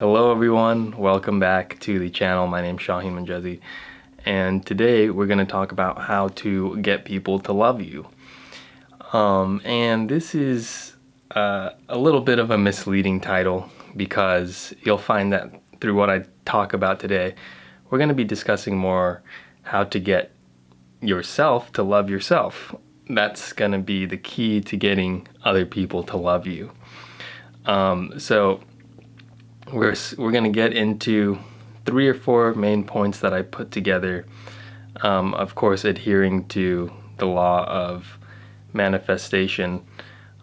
Hello everyone, welcome back to the channel. My name's Shaheen Manjezi, and today we're going to talk about how to get people to love you. And this is a little bit of a misleading title because you'll find that through what I talk about today, we're going to be discussing more how to get yourself to love yourself. That's going to be the key to getting other people to love you. So we're going to get into 3 or 4 main points that I put together, of course adhering to the law of manifestation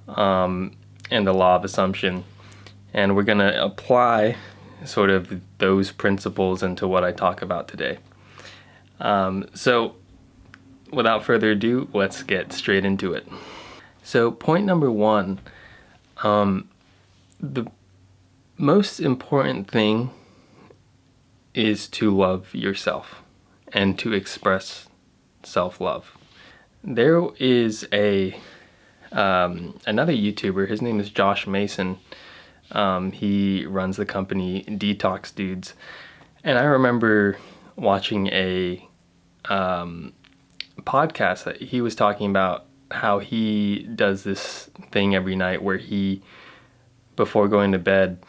and the law of assumption, and we're going to apply sort of those principles into what I talk about today. So without further ado, let's get straight into it. So point number 1, the most important thing is to love yourself and to express self-love. There is another YouTuber, his name is Josh Mason. He runs the company Detox Dudes, and I remember watching a podcast that he was talking about how he does this thing every night where he, before going to bed,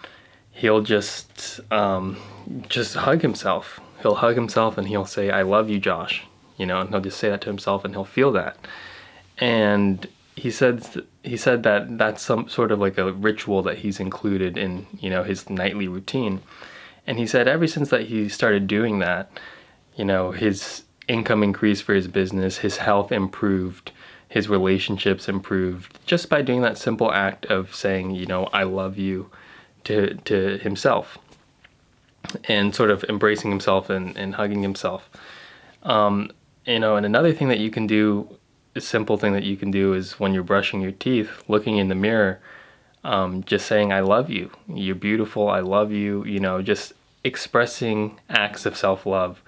he'll just hug himself. He'll hug himself and he'll say, "I love you, Josh," and he'll just say that to himself and he'll feel that. And he said that that's some sort of like a ritual that he's included in, his nightly routine. And he said ever since that he started doing that, his income increased for his business, his health improved, his relationships improved, just by doing that simple act of saying, "I love you," to himself, and sort of embracing himself and hugging himself. And another thing that you can do, a simple thing that you can do, is when you're brushing your teeth, looking in the mirror, just saying, "I love you, you're beautiful, I love you," just expressing acts of self-love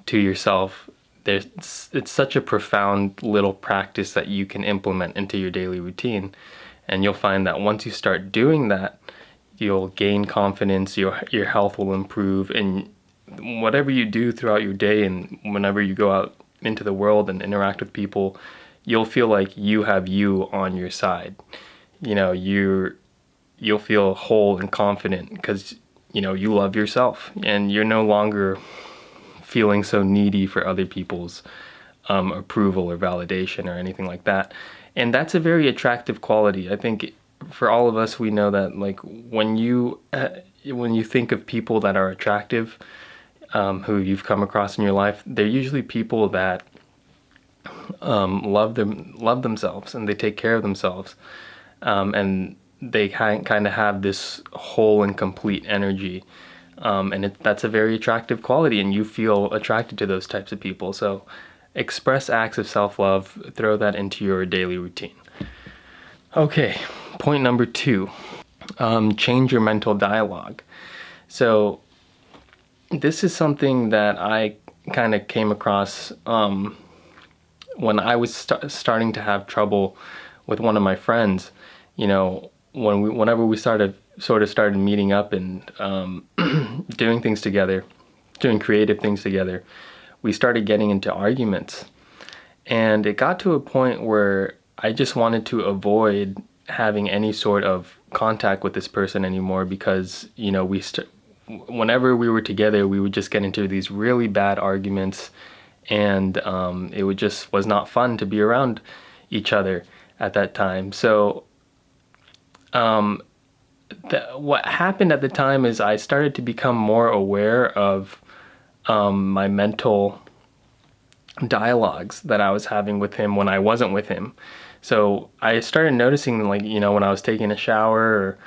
to yourself. It's such a profound little practice that you can implement into your daily routine, and you'll find that once you start doing that, you'll gain confidence, your health will improve, and whatever you do throughout your day and whenever you go out into the world and interact with people, you'll feel like you have you on your side. You'll feel whole and confident because you love yourself, and you're no longer feeling so needy for other people's approval or validation or anything like that. And that's a very attractive quality. I think for all of us, we know that, like, when you think of people that are attractive, who you've come across in your life, they're usually people that love themselves, and they take care of themselves, and they kind of have this whole and complete energy, and that's a very attractive quality, and you feel attracted to those types of people. So express acts of self-love, throw that into your daily routine. Okay, point number 2, change your mental dialogue. So this is something that I kind of came across when I was starting to have trouble with one of my friends. Whenever we started meeting up and doing things together, doing creative things together, we started getting into arguments, and it got to a point where I just wanted to avoid having any sort of contact with this person anymore, because whenever we were together, we would just get into these really bad arguments, and it was not fun to be around each other at that time. So what happened at the time is I started to become more aware of my mental dialogues that I was having with him when I wasn't with him. So I started noticing, like, when I was taking a shower, or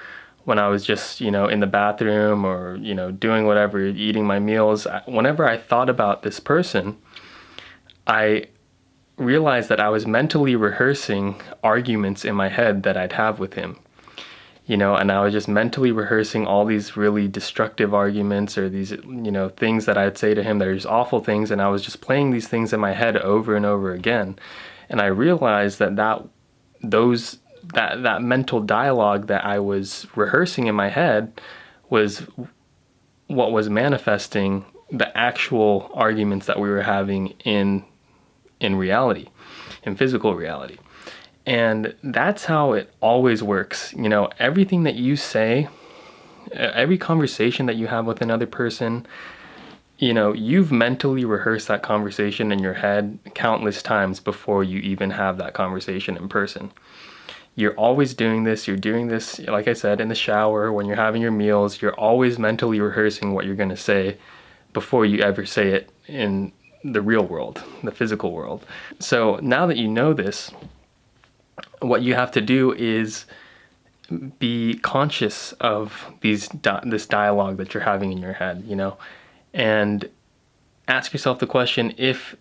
when I was just, in the bathroom, or, doing whatever, eating my meals, whenever I thought about this person, I realized that I was mentally rehearsing arguments in my head that I'd have with him. And I was just mentally rehearsing all these really destructive arguments, or these, things that I'd say to him that are just awful things, and I was just playing these things in my head over and over again. And I realized that mental dialogue that I was rehearsing in my head was what was manifesting the actual arguments that we were having in reality, in physical reality. And that's how it always works. Everything that you say, every conversation that you have with another person, you've mentally rehearsed that conversation in your head countless times before you even have that conversation in person. You're always doing this. You're doing this, like I said, in the shower, when you're having your meals. You're always mentally rehearsing what you're going to say before you ever say it in the real world, the physical world. So now that you know this, what you have to do is be conscious of this dialogue that you're having in your head, and ask yourself the question, if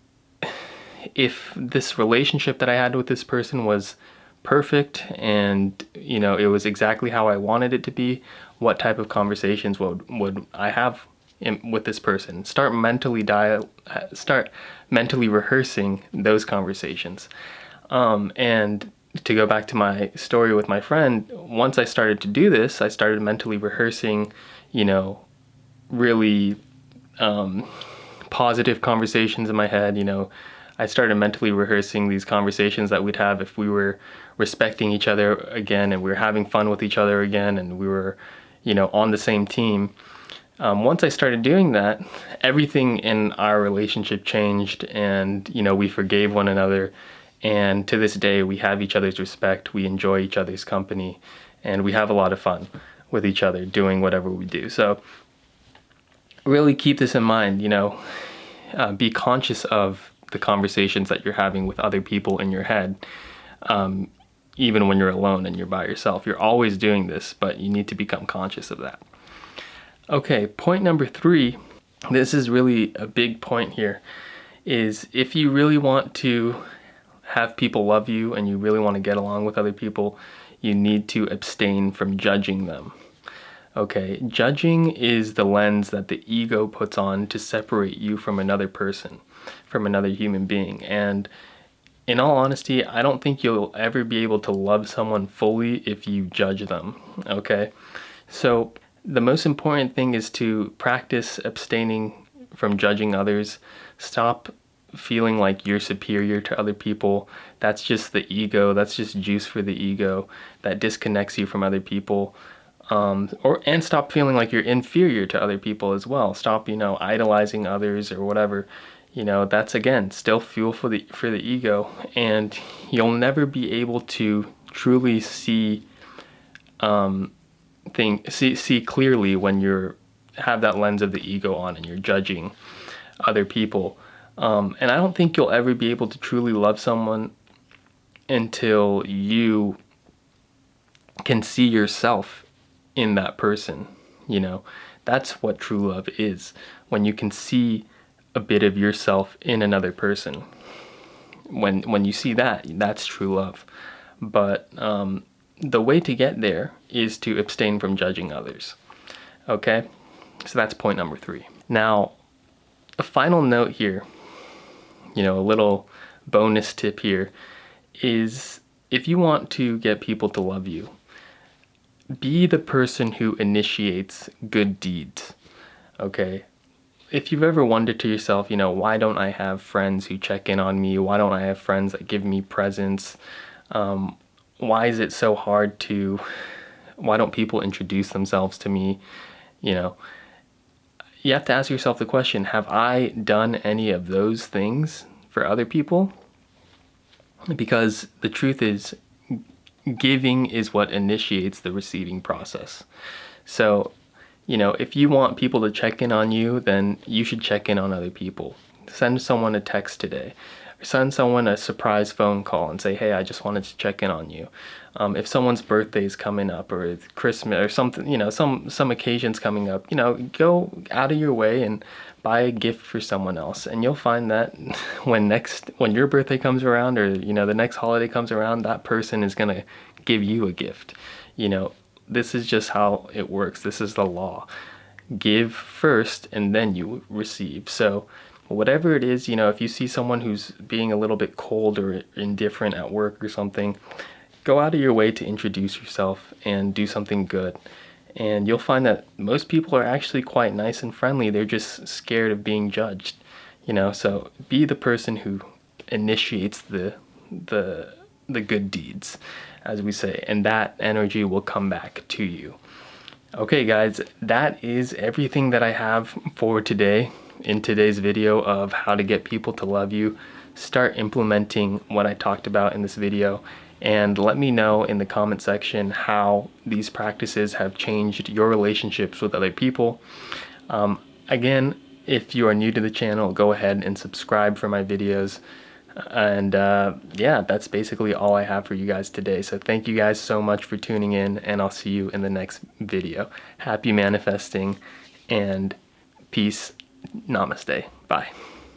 this relationship that I had with this person was perfect and it was exactly how I wanted it to be, what type of conversations would I have with this person? Start mentally rehearsing those conversations. And to go back to my story with my friend, once I started to do this, I started mentally rehearsing, really positive conversations in my head. I started mentally rehearsing these conversations that we'd have if we were respecting each other again, and we were having fun with each other again, and we were, on the same team. Once I started doing that, everything in our relationship changed, and, we forgave one another. And to this day, we have each other's respect, we enjoy each other's company, and we have a lot of fun with each other doing whatever we do. So really keep this in mind, be conscious of the conversations that you're having with other people in your head, even when you're alone and you're by yourself. You're always doing this, but you need to become conscious of that. Okay, point number 3, this is really a big point here, is if you really want to have people love you and you really want to get along with other people, you need to abstain from judging them. Okay, judging is the lens that the ego puts on to separate you from another person, from another human being. And in all honesty, I don't think you'll ever be able to love someone fully if you judge them. Okay, so the most important thing is to practice abstaining from judging others. Stop feeling like you're superior to other people. That's just the ego. That's just juice for the ego that disconnects you from other people. And stop feeling like you're inferior to other people as well. Stop, idolizing others or whatever. That's again still fuel for the ego, and you'll never be able to truly see see clearly when you're have that lens of the ego on and you're judging other people. And I don't think you'll ever be able to truly love someone until you can see yourself in that person. That's what true love is. When you can see a bit of yourself in another person. When you see that, that's true love. But the way to get there is to abstain from judging others. Okay? So that's point number 3. Now, a final note here, a little bonus tip here, is if you want to get people to love you, be the person who initiates good deeds. Okay? If you've ever wondered to yourself, why don't I have friends who check in on me? Why don't I have friends that give me presents? Why is it so hard why don't people introduce themselves to me? You have to ask yourself the question, have I done any of those things for other people? Because the truth is, giving is what initiates the receiving process. So, if you want people to check in on you, then you should check in on other people. Send someone a text today. Or send someone a surprise phone call and say, hey, I just wanted to check in on you. If someone's birthday is coming up, or it's Christmas or something, some occasions coming up, go out of your way and buy a gift for someone else. And you'll find that when your birthday comes around, or, the next holiday comes around, that person is going to give you a gift. This is just how it works. This is the law. Give first and then you receive. So whatever it is, if you see someone who's being a little bit cold or indifferent at work or something, go out of your way to introduce yourself and do something good. And you'll find that most people are actually quite nice and friendly. They're just scared of being judged, you know. So be the person who initiates the good deeds, as we say, and that energy will come back to you. Okay guys, that is everything that I have for today in today's video of how to get people to love you. Start implementing what I talked about in this video, and let me know in the comment section how these practices have changed your relationships with other people. Again, if you are new to the channel, go ahead and subscribe for my videos. And yeah, that's basically all I have for you guys today. So thank you guys so much for tuning in, and I'll see you in the next video. Happy manifesting and peace. Namaste. Bye.